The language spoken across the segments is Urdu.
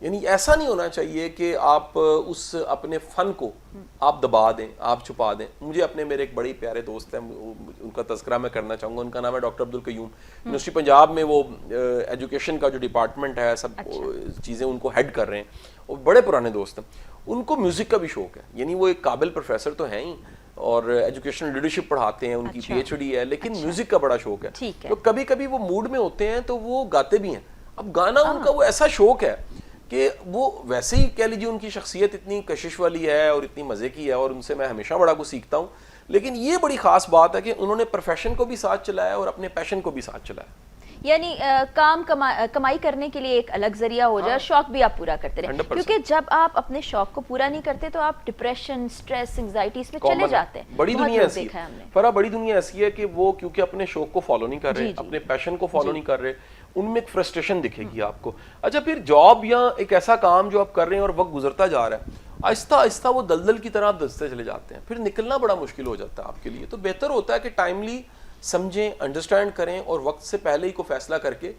یعنی ایسا نہیں ہونا چاہیے کہ آپ اس اپنے فن کو آپ دبا دیں, آپ چھپا دیں. مجھے اپنے میرے ایک بڑے پیارے دوست ہیں, ان کا تذکرہ میں کرنا چاہوں گا, ان کا نام ہے ڈاکٹر عبدالقیوم. یونیورسٹی پنجاب میں وہ ایجوکیشن کا جو ڈپارٹمنٹ ہے سب چیزیں ان کو ہیڈ کر رہے ہیں, اور بڑے پرانے دوست ہیں. ان کو میوزک کا بھی شوق ہے, یعنی وہ ایک قابل پروفیسر تو ہیں ہی اور ایجوکیشنل لیڈرشپ پڑھاتے ہیں, ان کی پی ایچ ڈی ہے, لیکن میوزک کا بڑا شوق ہے. تو کبھی کبھی وہ موڈ میں ہوتے ہیں تو وہ گاتے بھی ہیں. اب گانا ان کا وہ ایسا شوق ہے کہ وہ ویسے ہی کہہ لیجیے ان کی شخصیت اتنی کشش والی ہے اور اتنی مزے کی ہے, اور ان سے میں ہمیشہ بڑا کچھ سیکھتا ہوں. لیکن یہ بڑی خاص بات ہے کہ انہوں نے پروفیشن کو بھی ساتھ چلایا اور اپنے پیشن کو بھی ساتھ چلایا. یعنی کام کمائی کرنے کے لیے ایک الگ ذریعہ ہو جائے, شوق بھی آپ پورا کرتے رہیں, کیونکہ جب آپ اپنے شوق کو پورا نہیں کرتے تو آپ ڈپریشن, سٹریس, انگزائٹی اس میں چلے جاتے ہیں. بڑی دنیا ایسی ہے فرا, بڑی دنیا ایسی ہے کہ وہ کیونکہ اپنے شوق کو فالو نہیں کر رہے, اپنے پیشن کو فالو نہیں کر رہے, ان میں ایک فرسٹریشن دکھے گی آپ کو. اچھا پھر جاب یا ایک ایسا کام جو آپ کر رہے ہیں اور وقت گزرتا جا رہا ہے, آہستہ آہستہ وہ دلدل کی طرح آپ دستے چلے جاتے ہیں, پھر نکلنا بڑا مشکل ہو جاتا ہے آپ کے لیے. تو بہتر ہوتا ہے کہ ٹائملی سمجھیں, انڈرسٹینڈ کریں اور وقت سے پہلے ہی کو فیصلہ کر کے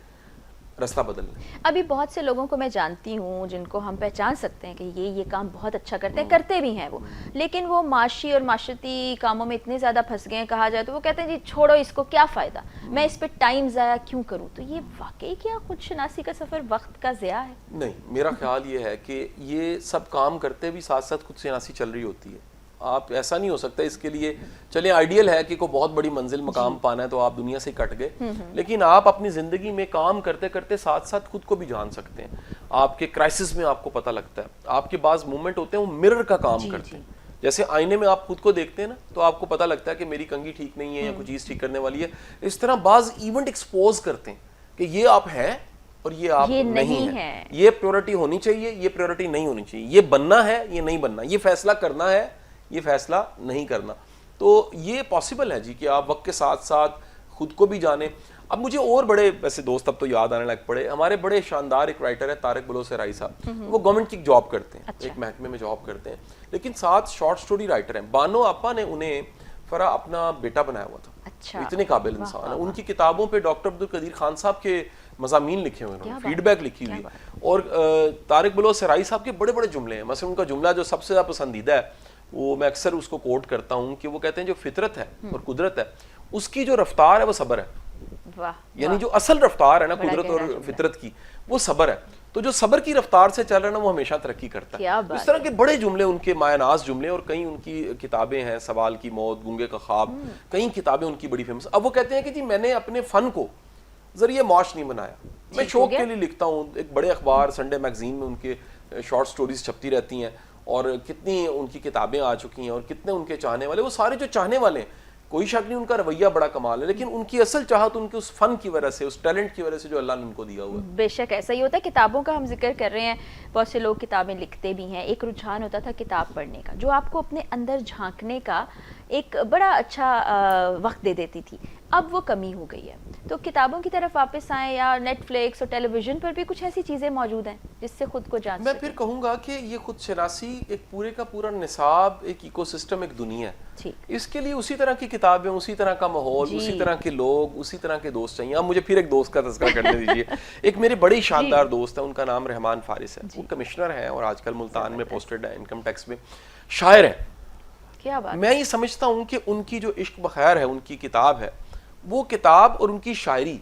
راستہ بدل لیں. ابھی بہت سے لوگوں کو میں جانتی ہوں جن کو ہم پہچان سکتے ہیں کہ یہ کام بہت اچھا کرتے ہیں, کرتے بھی ہیں وہ, لیکن وہ معاشی اور معاشرتی کاموں میں اتنے زیادہ پھنس گئے ہیں, کہا جائے تو وہ کہتے ہیں جی چھوڑو اس کو, کیا فائدہ, میں اس پہ ٹائم ضائع کیوں کروں. تو یہ واقعی کیا خود شناسی کا سفر وقت کا ضیاع ہے؟ نہیں, میرا خیال یہ ہے کہ یہ سب کام کرتے بھی ساتھ ساتھ خود شناسی چل رہی ہوتی ہے. آپ ایسا نہیں ہو سکتا اس کے لیے چلیں آئیڈیل ہے کہ کوئی بہت بڑی منزل مقام پانا ہے تو آپ دنیا سے کٹ گئے, لیکن آپ اپنی زندگی میں کام کرتے کرتے ساتھ ساتھ خود کو بھی جان سکتے ہیں. آپ کے کرائسس میں آپ کو پتہ لگتا ہے, آپ کے بعض مومنٹ ہوتے ہیں وہ مرر کا کام کرتے ہیں. جیسے آئینے میں آپ خود کو دیکھتے ہیں نا تو آپ کو پتہ لگتا ہے کہ میری کنگھی ٹھیک نہیں ہے یا کوئی چیز ٹھیک کرنے والی ہے. اس طرح بعض ایونٹ ایکسپوز کرتے ہیں کہ یہ آپ ہیں اور یہ آپ نہیں ہیں, یہ پریورٹی ہونی چاہیے, یہ پریورٹی نہیں ہونی چاہیے, یہ بننا ہے, یہ نہیں بننا, یہ فیصلہ کرنا ہے, یہ فیصلہ نہیں کرنا. تو یہ پاسبل ہے جی کہ آپ وقت کے ساتھ ساتھ خود کو بھی جانیں. اب مجھے اور بڑے ویسے دوست اب تو یاد آنے لگ پڑے, ہمارے بڑے شاندار ایک رائٹر ہے طارق بلوچ رائی صاحب, وہ گورنمنٹ کی جاب کرتے ہیں, ایک محکمے میں جاب کرتے ہیں, لیکن ساتھ شارٹ سٹوری رائٹر ہیں. بانو آپا نے انہیں فرا اپنا بیٹا بنایا ہوا تھا, اتنے قابل انسان ہیں. ان کی کتابوں پہ ڈاکٹر عبدالقدیر خان صاحب کے مضامین لکھے ہوئے ہیں, فیڈ بیک لکھی ہوئی ہے, اور طارق بلوچ رائی صاحب کے بڑے بڑے جملے ہیں. مثلا ان کا جملہ جو سب سے زیادہ پسندیدہ ہے وہ میں اکثر اس کو کوٹ کرتا ہوں کہ وہ کہتے ہیں جو فطرت ہے اور قدرت ہے اس کی جو رفتار ہے وہ صبر ہے. یعنی جو اصل رفتار ہے نا قدرت اور فطرت کی وہ صبر ہے. تو جو صبر کی رفتار سے چل رہا ہے نا وہ ہمیشہ ترقی کرتا ہے. اس طرح کے بڑے جملے ان کے مایہ ناز جملے, اور کئی ان کی کتابیں ہیں, سوال کی موت, گونگے کا خواب, کئی کتابیں ان کی بڑی فیمس. اب وہ کہتے ہیں کہ جی میں نے اپنے فن کو ذریعے معاش نہیں بنایا, میں شوق کے لیے لکھتا ہوں. ایک بڑے اخبار سنڈے میگزین میں ان کے شارٹ سٹوریز چھپتی رہتی ہیں, اور کتنی ان کی کتابیں آ چکی ہیں, اور کتنے ان کے چاہنے والے, وہ سارے جو چاہنے والے ہیں کوئی شک نہیں ان کا رویہ بڑا کمال ہے, لیکن ان کی اصل چاہت ان کے اس فن کی وجہ سے, اس ٹیلنٹ کی وجہ سے جو اللہ نے ان کو دیا ہوا ہے. بے شک ایسا ہی ہوتا ہے. کتابوں کا ہم ذکر کر رہے ہیں, بہت سے لوگ کتابیں لکھتے بھی ہیں. ایک رجحان ہوتا تھا کتاب پڑھنے کا جو آپ کو اپنے اندر جھانکنے کا ایک بڑا اچھا وقت دے دیتی تھی. اب وہ کمی ہو گئی ہے, تو کتابوں کی طرف واپس آئیں, یا نیٹ فلکس اور ٹیلی ویژن پر بھی کچھ ایسی چیزیں موجود ہیں جس سے خود کو جان میں پھر کہوں گا کہ یہ خود شناسی ایک پورے کا پورا نصاب, ایک ایکو سسٹم, ایک دنیا ہے. اس کے لیے اسی طرح کی کتابیں, اسی طرح کا ماحول, اسی طرح کے لوگ, اسی طرح کے دوست چاہیے. اب مجھے پھر ایک دوست کا تذکرہ کرنے دیجیے. ایک میرے بڑے شاندار دوست ہیں, ان کا نام رحمان فارس ہے. وہ کمشنر ہیں اور آج کل ملتان میں پوسٹڈ ہے, انکم ٹیکس میں, شاعر ہیں. کیا بات. میں یہ سمجھتا ہوں کہ ان کی جو عشق بخیر ہے, ان کی کتاب ہے, وہ کتاب اور ان کی شاعری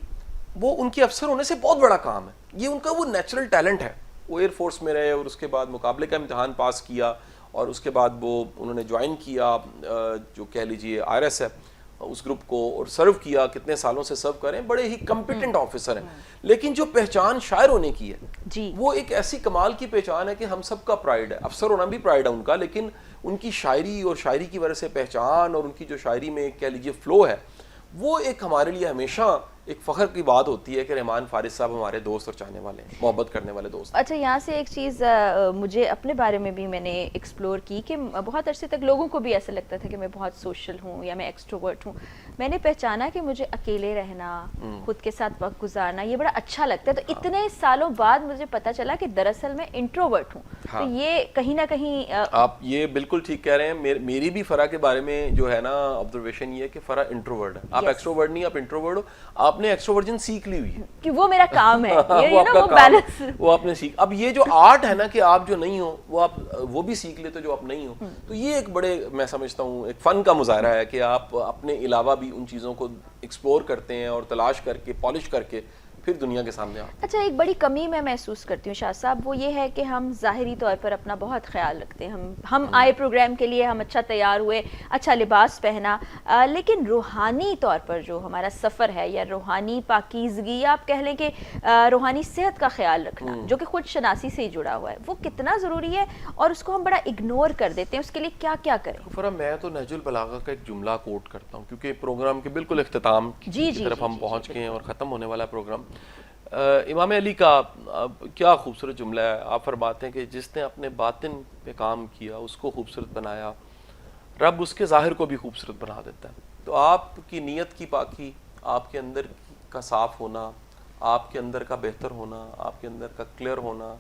وہ ان کے افسر ہونے سے بہت بڑا کام ہے. یہ ان کا وہ نیچرل ٹیلنٹ ہے. وہ ایئر فورس میں رہے اور اس کے بعد مقابلے کا امتحان پاس کیا, اور اس کے بعد وہ انہوں نے جوائن کیا جو کہہ لیجیے RS ہے اس گروپ کو, اور سرو کیا, کتنے سالوں سے سرو کریں, بڑے ہی کمپیٹنٹ آفیسر ہیں. لیکن جو پہچان شاعر ہونے کی ہے وہ ایک ایسی کمال کی پہچان ہے کہ ہم سب کا پرائڈ ہے. افسر ہونا بھی پرائڈ ہے ان کا, لیکن ان کی شاعری اور شاعری کی وجہ سے پہچان, اور ان کی جو شاعری میں کہہ لیجیے فلو ہے, وہ ایک ہمارے لیے ہمیشہ ایک فخر کی بات ہوتی ہے کہ رحمان فارس صاحب ہمارے دوست اور چاہنے والے ہیں, محبت کرنے والے دوست. اچھا, یہاں سے ایک چیز مجھے اپنے بارے میں بھی میں نے ایکسپلور کی کہ بہت عرصے تک لوگوں کو بھی ایسا لگتا تھا کہ میں بہت سوشل ہوں یا میں ایکسٹروورٹ ہوں. میں نے پہچانا کہ مجھے اکیلے رہنا, خود کے ساتھ وقت گزارنا یہ بڑا اچھا لگتا ہے. تو اتنے سالوں بعد مجھے پتا چلا کہ دراصل میں انٹروورٹ ہوں. تو یہ کہیں نہ کہیں آپ یہ بالکل ٹھیک کہہ رہے ہیں. میری بھی فرا کے بارے میں جو ہے نا آبزرویشن یہ ہے کہ فرا انٹروورٹ ہے. آپ ایکسٹروورٹ نہیں, آپ انٹروورٹ ہو. آپ آپ نے ایکسٹروورژن سیکھ لی ہوئی ہے کہ وہ میرا کام ہے, وہ آپ کا کام بیلنس. وہ آپ نے سیکھ. اب یہ جو آرٹ ہے نا کہ آپ جو نہیں ہو وہ آپ وہ بھی سیکھ لیتے جو آپ نہیں ہو, تو یہ ایک بڑے میں سمجھتا ہوں ایک فن کا مظاہرہ ہے کہ آپ اپنے علاوہ بھی ان چیزوں کو ایکسپلور کرتے ہیں اور تلاش کر کے پالش کر کے پھر دنیا کے سامنے آتے ہیں. اچھا, ایک بڑی کمی میں محسوس کرتی ہوں شاہ صاحب, وہ یہ ہے کہ ہم ظاہری طور پر اپنا بہت خیال رکھتے ہیں. ہم آئے پروگرام کے لیے, ہم اچھا تیار ہوئے, اچھا لباس پہنا, لیکن روحانی طور پر جو ہمارا سفر ہے یا روحانی پاکیزگی یا آپ کہہ لیں کہ روحانی صحت کا خیال رکھنا جو کہ خود شناسی سے ہی جڑا ہوا ہے, وہ کتنا ضروری ہے اور اس کو ہم بڑا اگنور کر دیتے ہیں. اس کے لیے کیا کیا کریں؟ فرا میں تو نہج البلاغہ کا ایک جملہ کوٹ کرتا ہوں کیونکہ پروگرام کے بالکل اختتام کی طرف ہم پہنچ گئے ہیں اور ختم ہونے والا پروگرام. امام علی کا کیا خوبصورت جملہ ہے. آپ فرماتے ہیں کہ جس نے اپنے باطن پہ کام کیا اس کو خوبصورت بنایا, رب اس کے ظاہر کو بھی خوبصورت بنا دیتا ہے. تو آپ کی نیت کی پاکی, آپ کے اندر کا صاف ہونا, آپ کے اندر کا بہتر ہونا, آپ کے اندر کا کلیئر ہونا,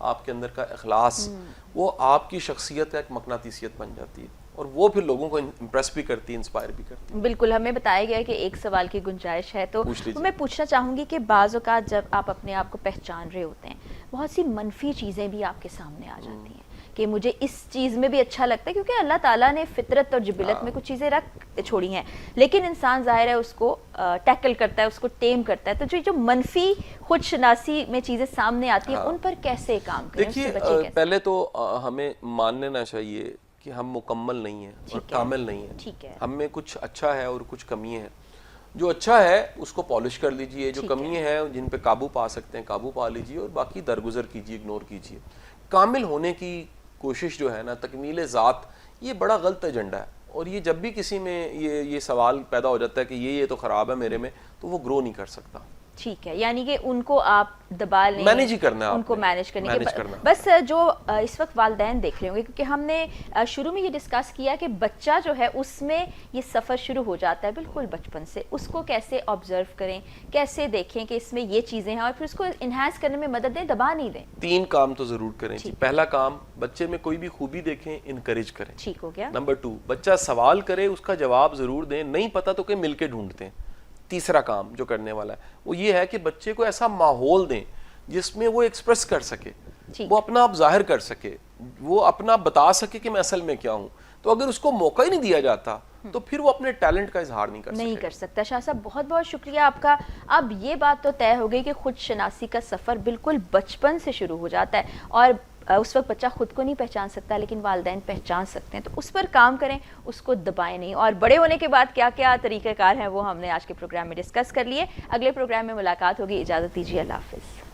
آپ کے اندر کا اخلاص, وہ آپ کی شخصیت کا ایک مقناطیسیت بن جاتی ہے اور وہ پھر لوگوں کو امپریس بھی کرتی ہے, انسپائر بھی کرتی ہے. بالکل, ہمیں بتایا گیا ہے کہ ایک سوال کی گنجائش ہے, تو میں پوچھنا چاہوں گی کہ بعض اوقات جب آپ اپنے آپ کو پہچان رہے ہوتے ہیں بہت سی منفی چیزیں بھی آپ کے سامنے آ جاتی ہیں کہ مجھے اس چیز میں بھی اچھا لگتا ہے, کیونکہ اللہ تعالیٰ نے فطرت اور جبلت میں کچھ چیزیں رکھ چھوڑی ہیں, لیکن انسان ظاہر ہے اس کو ٹیکل کرتا ہے, اس کو ٹیم کرتا ہے. تو جو منفی خود شناسی میں چیزیں سامنے آتی ہیں ان پر کیسے کام کریں؟ دیکھیے, پہلے تو ہمیں مان لینا چاہیے کہ ہم مکمل نہیں ہیں اور کامل نہیں ہیں. ہم میں کچھ اچھا ہے اور کچھ کمیاں ہیں. جو اچھا ہے اس کو پالش کر لیجئے, جو کمیاں ہیں جن پہ قابو پا سکتے ہیں قابو پا لیجئے, اور باقی درگزر کیجئے, اگنور کیجئے. کامل ہونے کی کوشش جو ہے نا, تکمیل ذات, یہ بڑا غلط ایجنڈا ہے. اور یہ جب بھی کسی میں یہ سوال پیدا ہو جاتا ہے کہ یہ تو خراب ہے میرے میں, تو وہ گرو نہیں کر سکتا. ٹھیک ہے, یعنی کہ ان کو آپ دبا لیں, مینیج ہی کرنا ہے, ان کو مینیج کرنے کے بس. جو اس وقت والدین دیکھ رہے ہوں گے, کیونکہ ہم نے شروع میں یہ ڈسکس کیا کہ بچہ جو ہے اس میں یہ سفر شروع ہو جاتا ہے بالکل بچپن سے. اس کو کیسے آبزرو کریں, کیسے دیکھیں کہ اس میں یہ چیزیں ہیں, اور پھر اس کو انہینس کرنے میں مدد دیں, دبا نہیں دیں. 3 کام تو ضرور کریں. پہلا کام, بچے میں کوئی بھی خوبی دیکھیں, انکریج کریں. ٹھیک ہو گیا. نمبر 2, بچہ سوال کرے, اس کا جواب ضرور دیں, نہیں پتا تو کہ مل کے ڈھونڈتے ہیں. تیسرا کام جو کرنے والا ہے وہ یہ ہے کہ بچے کو ایسا ماحول دیں جس میں وہ ایکسپریس کر سکے, وہ اپنا آپ ظاہر کر سکے, وہ اپنا بتا سکے کہ میں اصل میں کیا ہوں. تو اگر اس کو موقع ہی نہیں دیا جاتا تو پھر وہ اپنے ٹیلنٹ کا اظہار نہیں کر سکتا. شاہ صاحب بہت بہت شکریہ آپ کا. اب یہ بات تو طے ہو گئی کہ خود شناسی کا سفر بالکل بچپن سے شروع ہو جاتا ہے, اور اس وقت بچہ خود کو نہیں پہچان سکتا لیکن والدین پہچان سکتے ہیں. تو اس پر کام کریں, اس کو دبائیں نہیں. اور بڑے ہونے کے بعد کیا کیا طریقہ کار ہیں وہ ہم نے آج کے پروگرام میں ڈسکس کر لیے. اگلے پروگرام میں ملاقات ہوگی. اجازت دیجیے, اللہ حافظ.